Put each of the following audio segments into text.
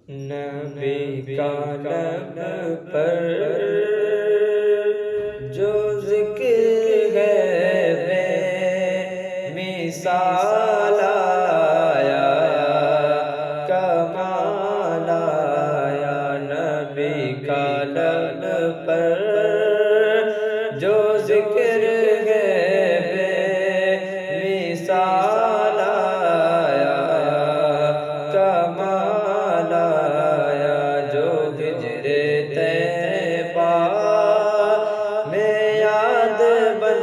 نبی کا لب پر جو ذکر ہے بے مثال آیا، کمال آیا۔ نبی کا لب پر جو ذکر ہے بے مثال آیا، کمال آیا۔ جو ہجر طیبہ میں یاد بن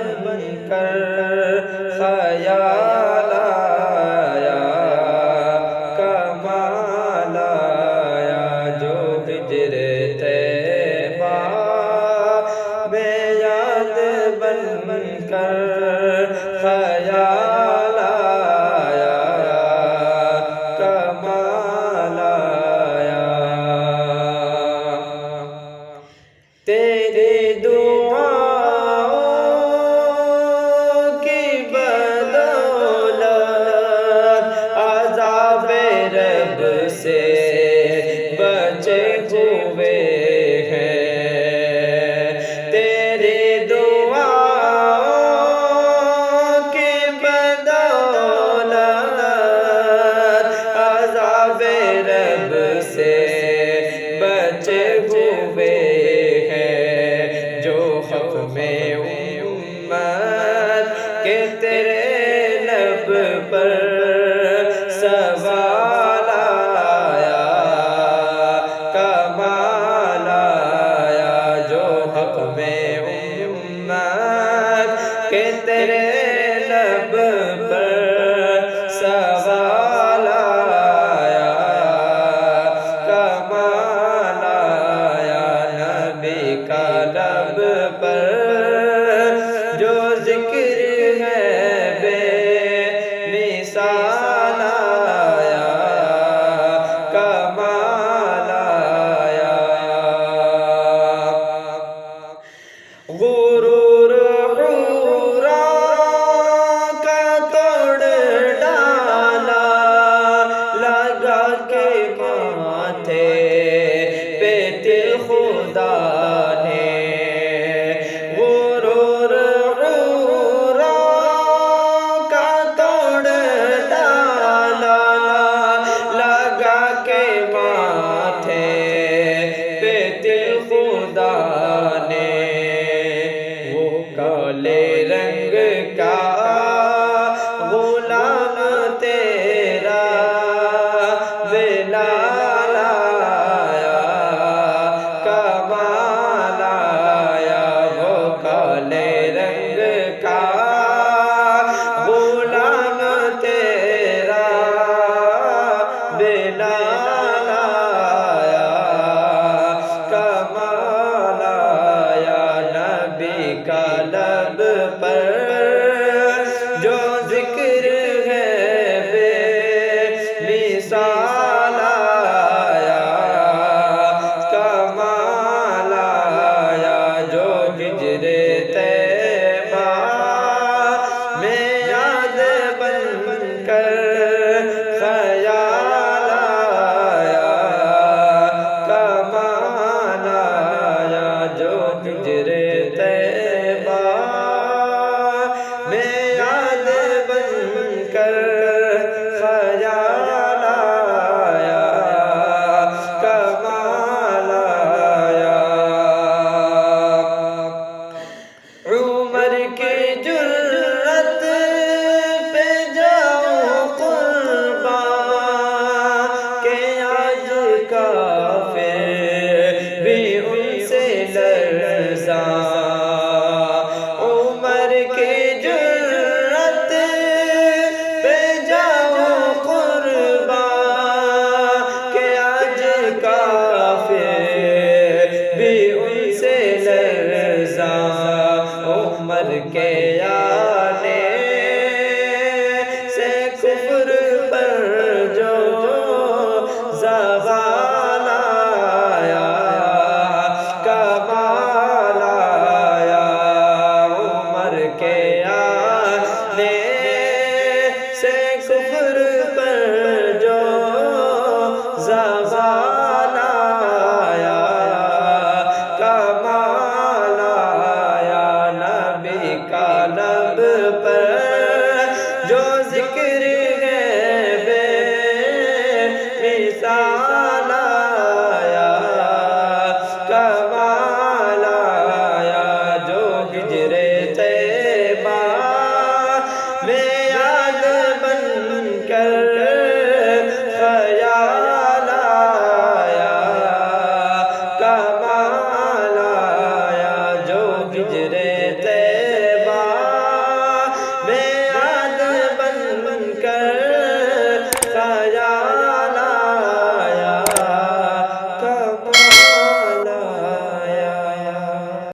کر خیال آیا، کمال آیا۔ جو ہجر طیبہ میں یاد بن کر خیال آیا، کمال آیا۔ تیری دعاؤں کی بدولت عذاب رب سے بچے ہوئے ہیں۔ تیری دعاؤں کی بدولت عذاب رب سے